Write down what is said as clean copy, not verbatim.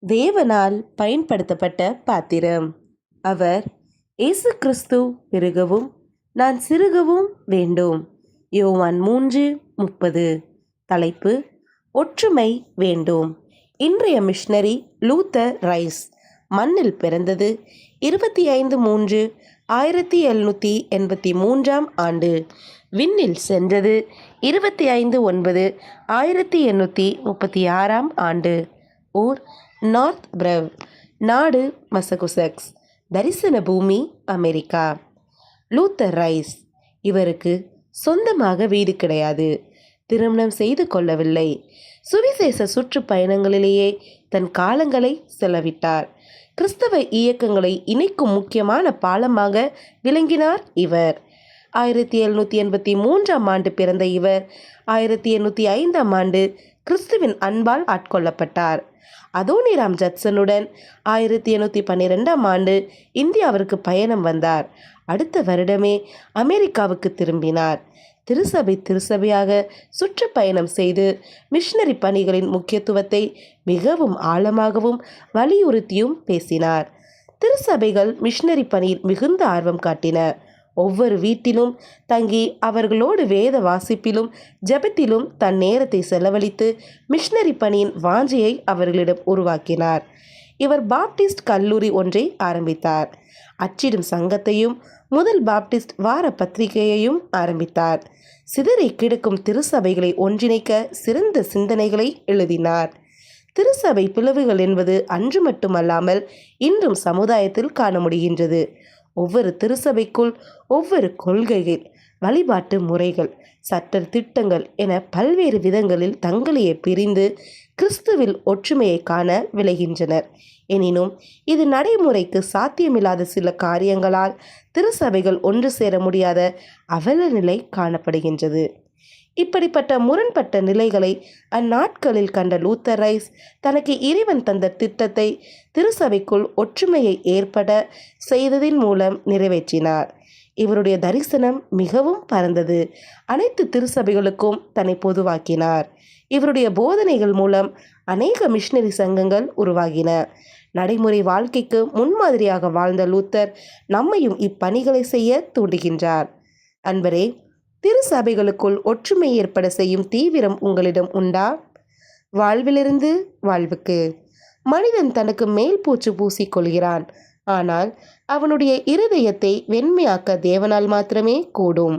தேவனால் பயன்படுத்தப்பட்ட பாத்திரம். அவர் இயேசு கிறிஸ்து பெருகவும் நான் சிறுகவும் வேண்டும். யோவான் 3:30. தலைப்பு: ஒற்றுமை வேண்டும். இன்றைய மிஷனரி லூத்தர் ரைஸ். மண்ணில் பிறந்தது 25/3/1783 ஆண்டு. விண்ணில் சென்றது 25/9/1836 ஆண்டு. ஊர் நார்த் பிரவ், நாடு மசகுசெட்ஸ், தரிசன பூமி அமெரிக்கா. Luther rice. இவருக்கு சொந்தமாக வீடு கிடையாது. திருமணம் செய்து கொள்ளவில்லை. சுவிசேஷ சுற்றுப்பயணங்களிலேயே தன் காலங்களை செலவிட்டார். கிறிஸ்தவ இயக்கங்களை இணைக்கும் முக்கியமான பாலமாக விளங்கினார் இவர். 1783 ஆண்டு பிறந்த இவர் 1805 ஆண்டு கிறிஸ்துவின் அன்பால் ஆட்கொள்ளப்பட்டார். அதோனிராம் ஜட்சனுடன் 1812 ஆண்டு இந்தியாவிற்கு பயணம் வந்தார். அடுத்த வருடமே அமெரிக்காவுக்கு திரும்பினார். திருச்சபையாக சுற்றுப்பயணம் செய்து மிஷனரி பணிகளின் முக்கியத்துவத்தை மிகவும் ஆழமாகவும் வலியுறுத்தியும் பேசினார். திருச்சபைகள் மிஷனரி பணியில் மிகுந்த ஆர்வம் காட்டின. ஒவ்வொரு வீட்டிலும் தங்கி அவர்களோடு வேத வாசிப்பிலும் ஜெபத்திலும் தன் நேரத்தை செலவழித்து மிஷனரி பணியின் வாஞ்சையை அவர்களிடம் உருவாக்கினார். இவர் பாப்டிஸ்ட் கல்லூரி ஒன்றை ஆரம்பித்தார். அச்சிடும் சங்கத்தையும் முதல் பாப்டிஸ்ட் வார பத்திரிகையையும் ஆரம்பித்தார். சிதறி கிடக்கும் திருச்சபைகளை ஒன்றிணைக்க சிறந்த சிந்தனைகளை எழுதினார். திருச்சபை பிளவுகள் என்பது அன்று மட்டுமல்லாமல் இன்றும் சமுதாயத்தில் காண முடிகின்றது. ஒவ்வொரு திருச்சபைக்குள் ஒவ்வொரு கொள்கைகள், வழிபாட்டு முறைகள், சட்ட திட்டங்கள் என பல்வேறு விதங்களில் தங்களையே பிரிந்து கிறிஸ்துவில் ஒற்றுமையை காண விளைகின்றனர். எனினும் இது நடைமுறைக்கு சாத்தியமில்லாத சில காரியங்களால் திருச்சபைகள் ஒன்று சேர முடியாத அவல நிலை காணப்படுகின்றது. இப்படிப்பட்ட முரண்பட்ட நிலைகளை அந்நாட்களில் கண்ட லூத்தர் ரைஸ் தனக்கு இறைவன் தந்த திட்டத்தை திருச்சபைக்குள் ஒற்றுமையை ஏற்பட செய்ததின் மூலம் நிறைவேற்றினார். இவருடைய தரிசனம் மிகவும் பரந்தது. அனைத்து திருச்சபைகளுக்கும் தன்னை பொதுவாக்கினார். இவருடைய போதனைகள் மூலம் அநேக மிஷனரி சங்கங்கள் உருவாகின. நடைமுறை வாழ்க்கைக்கு முன்மாதிரியாக வாழ்ந்த லூத்தர் நம்மையும் இப்பணிகளை செய்ய தூண்டுகின்றார். அன்பரே, திருச்சபைகளுக்குள் ஒற்றுமை ஏற்பட செய்யும் தீவிரம் உங்களிடம் உண்டா? வாழ்விலிருந்து வாழ்வுக்கு. மனிதன் தனக்கு மேல் பூச்சு பூசிக்கொள்கிறான். ஆனால் அவனுடைய இருதயத்தை வெண்மையாக்க தேவனால் மாத்திரமே கூடும்.